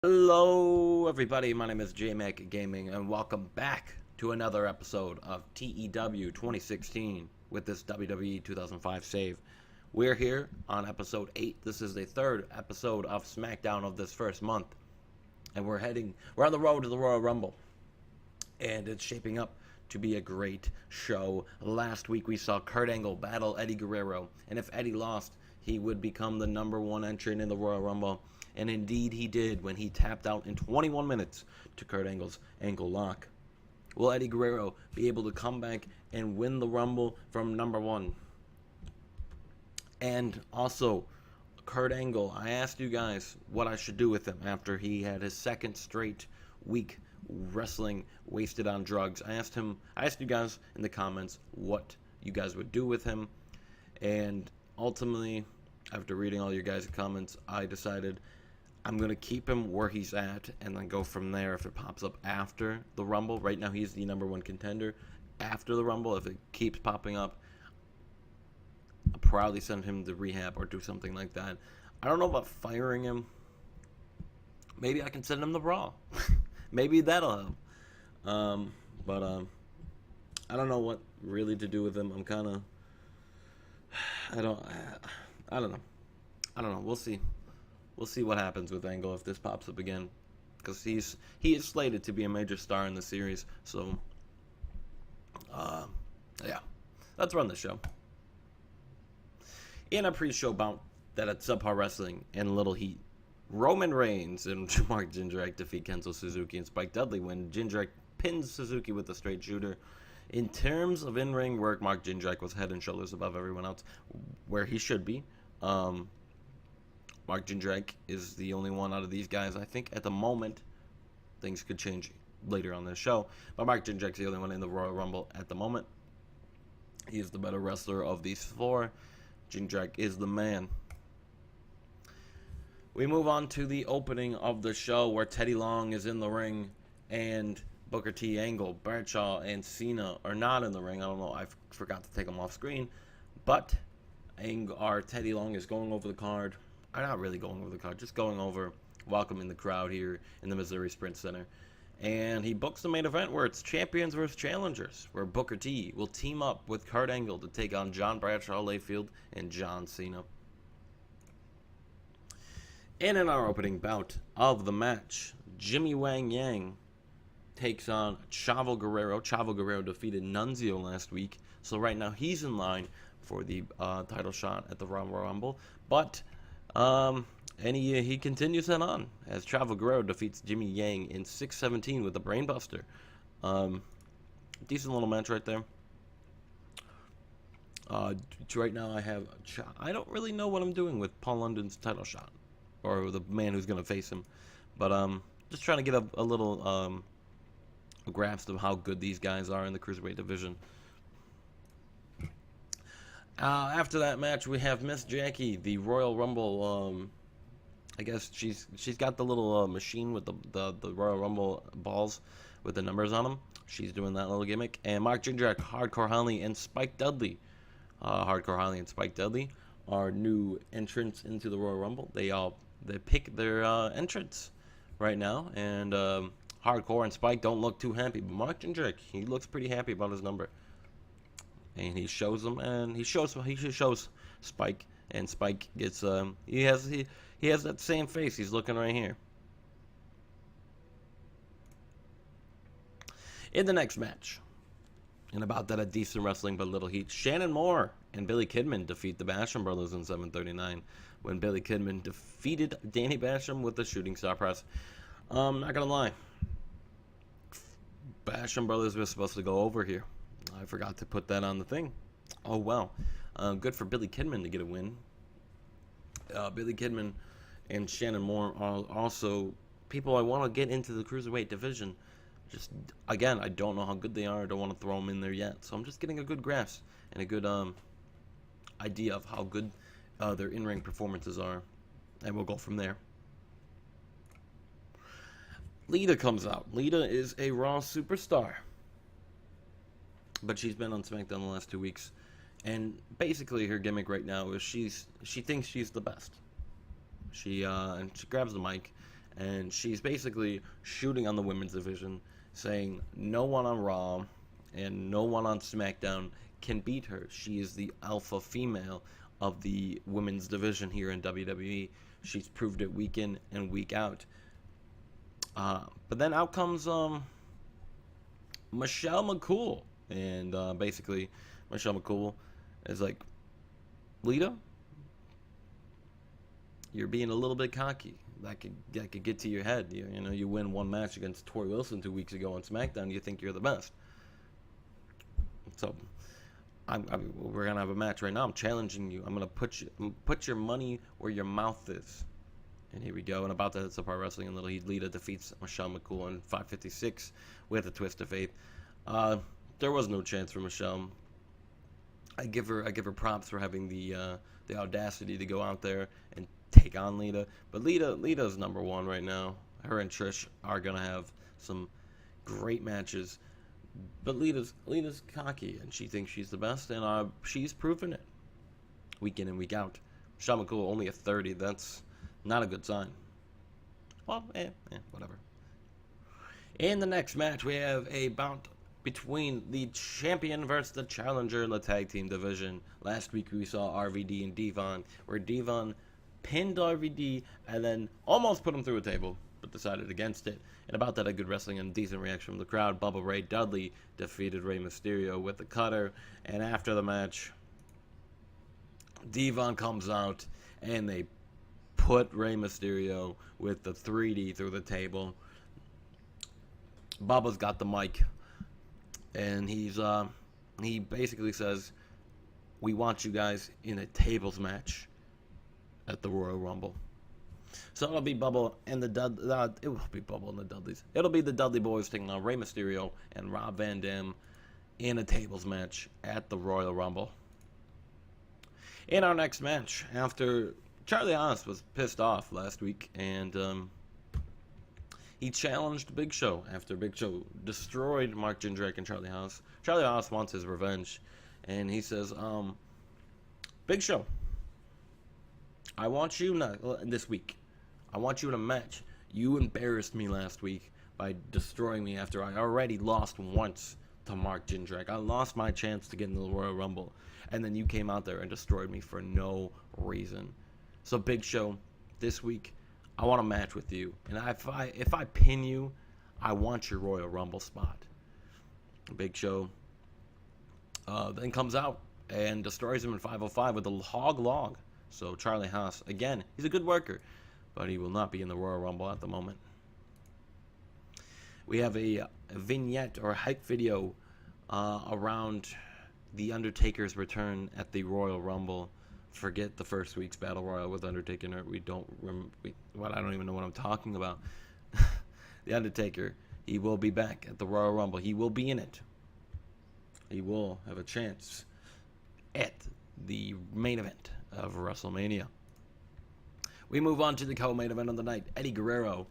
Hello everybody, my name is Jmack Gaming and welcome back to another episode of TEW 2016 with this WWE 2005 save. We're here on episode 8. This is the third episode of Smackdown of this first month. And we're on the road to the Royal Rumble. And it's shaping up to be a great show. Last week we saw Kurt Angle battle Eddie Guerrero, and if Eddie lost, he would become the #1 entrant in the Royal Rumble. And indeed he did when he tapped out in 21 minutes to Kurt Angle's ankle lock. Will Eddie Guerrero be able to come back and win the Rumble from #1? And also, Kurt Angle, I asked you guys what I should do with him after he had his second straight week wrestling wasted on drugs. I asked you guys in the comments what you guys would do with him. And ultimately, after reading all your guys' comments, I decided I'm going to keep him where he's at and then go from there if it pops up after the Rumble. Right now, he's the #1 contender. After the Rumble, if it keeps popping up, I'll probably send him to rehab or do something like that. I don't know about firing him. Maybe I can send him to Raw. Maybe that'll help. I don't know what really to do with him. I'm kind of... I don't know. We'll see. We'll see what happens with Angle if this pops up again, because he is slated to be a major star in the series. So, yeah, let's run the show. In a pre-show bout that at Subpar Wrestling and Little Heat, Roman Reigns and Mark Jindrak defeat Kenzo Suzuki and Spike Dudley when Jindrak pins Suzuki with a straight shooter. In terms of in-ring work, Mark Jindrak was head and shoulders above everyone else, where he should be. Mark Jindrak is the only one out of these guys. I think at the moment, things could change later on this show, but Mark Jindrak's the only one in the Royal Rumble at the moment. He is the better wrestler of these four. Jindrak is the man. We move on to the opening of the show where Teddy Long is in the ring and Booker T, Angle, Bradshaw, and Cena are not in the ring. I don't know. I forgot to take them off screen. But Teddy Long is going over the card. I'm not really going over the card. Just going over, welcoming the crowd here in the Missouri Sprint Center. And he books the main event where it's champions versus challengers, where Booker T will team up with Kurt Angle to take on John Bradshaw Layfield and John Cena. And in our opening bout of the match, Jimmy Wang Yang takes on Chavo Guerrero. Chavo Guerrero defeated Nunzio last week, so right now he's in line for the title shot at the Royal Rumble. But he continues that on as Chavo Guerrero defeats Jimmy Yang in 6:17 with the Brainbuster. Decent little match right there. Right now I don't really know what I'm doing with Paul London's title shot, or the man who's going to face him. But just trying to get a little a grasp of how good these guys are in the Cruiserweight division. After that match, we have Miss Jackie, the Royal Rumble. I guess she's got the little machine with the Royal Rumble balls with the numbers on them. She's doing that little gimmick. And Mark Jindrak, Hardcore Holly, and Spike Dudley. Hardcore Holly and Spike Dudley are new entrants into the Royal Rumble. They pick their entrants right now, and Hardcore and Spike don't look too happy. But Mark Jindrak, he looks pretty happy about his number. And he shows them, and he shows Spike, and Spike gets he has that same face. He's looking right here. In the next match, and about that a decent wrestling but little heat, Shannon Moore and Billy Kidman defeat the Bastion Brothers in 7:39 when Billy Kidman defeated Danny Basham with the shooting star press. Not gonna lie, Bastion Brothers were supposed to go over here. I forgot to put that on the thing. Oh, well. Good for Billy Kidman to get a win. Billy Kidman and Shannon Moore are also people I want to get into the Cruiserweight division. Just, again, I don't know how good they are. I don't want to throw them in there yet. So I'm just getting a good grasp and a good idea of how good their in-ring performances are. And we'll go from there. Lita comes out. Lita is a Raw superstar. But she's been on SmackDown the last 2 weeks. And basically her gimmick right now is she thinks she's the best. She grabs the mic and she's basically shooting on the women's division, saying no one on Raw and no one on SmackDown can beat her. She is the alpha female of the women's division here in WWE. She's proved it week in and week out. But then out comes Michelle McCool, and basically Michelle McCool is like, Lita, you're being a little bit cocky. That could get to your head. You know, you win one match against Tori Wilson 2 weeks ago on SmackDown. You think you're the best. So, we're gonna have a match right now. I'm challenging you. I'm gonna put your money where your mouth is. And here we go. And about that, it's a Pro Wrestling and Little Heat. Lita defeats Michelle McCool in 5:56 with a twist of fate. There was no chance for Michelle. I give her props for having the audacity to go out there and take on Lita. But Lita's number one right now. Her and Trish are gonna have some great matches. But Lita's cocky, and she thinks she's the best, and she's proven it week in and week out. Michelle McCool only a 30. That's not a good sign. Well, whatever. In the next match, we have a bout between the champion versus the challenger in the tag team division. Last week we saw RVD and Devon, where Devon pinned RVD and then almost put him through a table, but decided against it. And about that, a good wrestling and decent reaction from the crowd. Bubba Ray Dudley defeated Rey Mysterio with the cutter. And after the match, Devon comes out and they put Rey Mysterio with the 3D through the table. Bubba's got the mic, and he basically says, "We want you guys in a tables match at the Royal Rumble." So it'll be Bubba and it will be Bubba and the Dudleys. It'll be the Dudley Boyz taking on Rey Mysterio and Rob Van Dam in a tables match at the Royal Rumble. In our next match, after Charlie Haas was pissed off last week, and he challenged Big Show after Big Show destroyed Mark Jindrak and Charlie Haas. Charlie Haas wants his revenge, and he says, Big Show, I want you this week. I want you in a match. You embarrassed me last week by destroying me after I already lost once to Mark Jindrak. I lost my chance to get into the Royal Rumble, and then you came out there and destroyed me for no reason. So Big Show, this week, I want a match with you, and if I pin you, I want your Royal Rumble spot. Big Show then comes out and destroys him in 505 with a hog log. So Charlie Haas, again, he's a good worker, but he will not be in the Royal Rumble at the moment. We have a vignette or hype video around the Undertaker's return at the Royal Rumble. Forget the first week's Battle Royal with Undertaker. I don't even know what I'm talking about. The Undertaker, he will be back at the Royal Rumble. He will be in it. He will have a chance at the main event of WrestleMania. We move on to the co-main event of the night. Eddie Guerrero,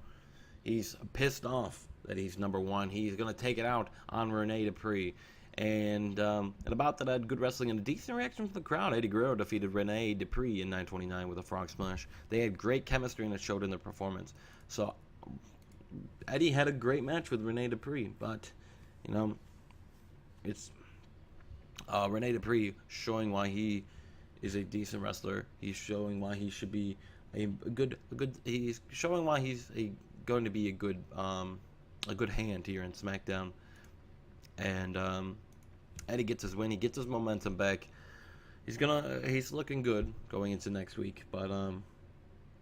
he's pissed off that he's number one. He's going to take it out on Rene Dupree. And about that, I had good wrestling and a decent reaction from the crowd. Eddie Guerrero defeated Rene Dupree in 9:29 with a frog splash. They had great chemistry, and it showed in their performance. So Eddie had a great match with Rene Dupree, but it's Rene Dupree showing why he is a decent wrestler. He's showing why he should be a good. He's showing why he's going to be a good hand here in SmackDown. And Eddie gets his win. He gets his momentum back. He's looking good going into next week. But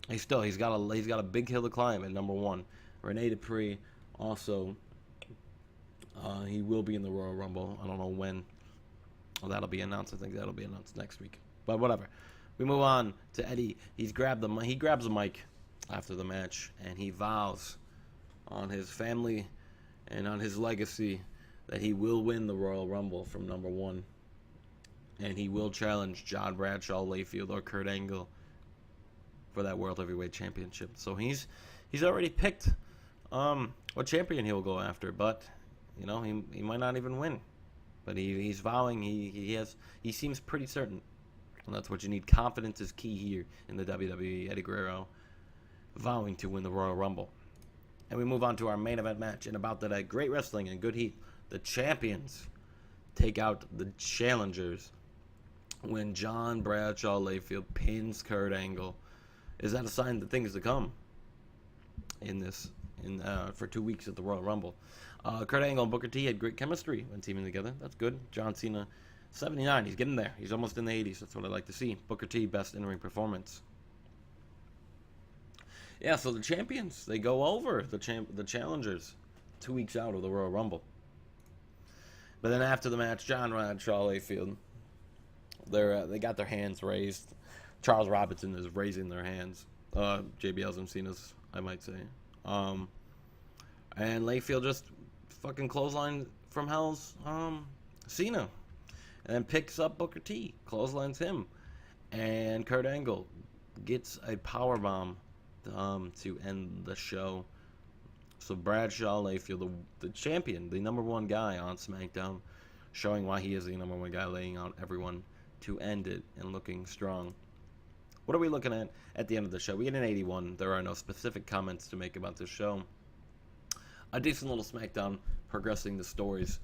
he's got a big hill to climb at number one. Rene Dupree also. He will be in the Royal Rumble. I don't know when. Well, that'll be announced. I think that'll be announced next week. But whatever. We move on to Eddie. He grabs the mic after the match, and he vows on his family and on his legacy that he will win the Royal Rumble from number one, and he will challenge John Bradshaw, Layfield, or Kurt Angle for that World Heavyweight Championship. So he's already picked what champion he'll go after, but he might not even win. But he's vowing. He seems pretty certain, and that's what you need. Confidence is key here in the WWE. Eddie Guerrero vowing to win the Royal Rumble. And we move on to our main event match. And about that great wrestling and good heat, the champions take out the challengers when John Bradshaw Layfield pins Kurt Angle. Is that a sign that things to come for 2 weeks at the Royal Rumble? Kurt Angle and Booker T had great chemistry when teaming together. That's good. John Cena, 79. He's getting there. He's almost in the 80s. That's what I like to see. Booker T, best in-ring performance. Yeah, so the champions, they go over the challengers 2 weeks out of the Royal Rumble. But then after the match, John Bradshaw Layfield, they got their hands raised. Charles Robinson is raising their hands. JBL's and Cena's, I might say. And Layfield just fucking clothesline from hell's Cena. And then picks up Booker T, clotheslines him. And Kurt Angle gets a powerbomb to end the show. So Bradshaw Layfield, the champion, the number one guy on SmackDown, showing why he is the number one guy, laying out everyone to end it and looking strong. What are we looking at the end of the show? We get an 81. There are no specific comments to make about this show. A decent little SmackDown progressing the stories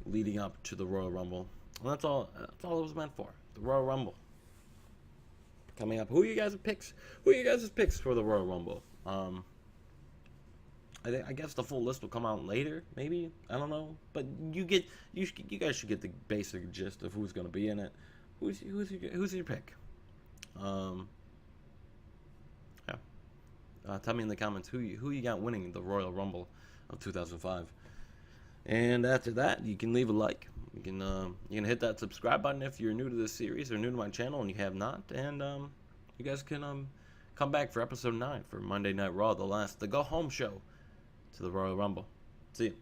leading up to the Royal Rumble. And that's all it was meant for. The Royal Rumble. Coming up. Who are you guys' picks? Who are you guys' picks for the Royal Rumble? I guess the full list will come out later, maybe. I don't know, but you guys should get the basic gist of who's going to be in it. Who's your pick? Tell me in the comments who you got winning the Royal Rumble of 2005. And after that, you can leave a like. You can hit that subscribe button if you're new to this series or new to my channel and you have not. And you guys can come back for episode 9 for Monday Night Raw, the go home show to the Royal Rumble. See you.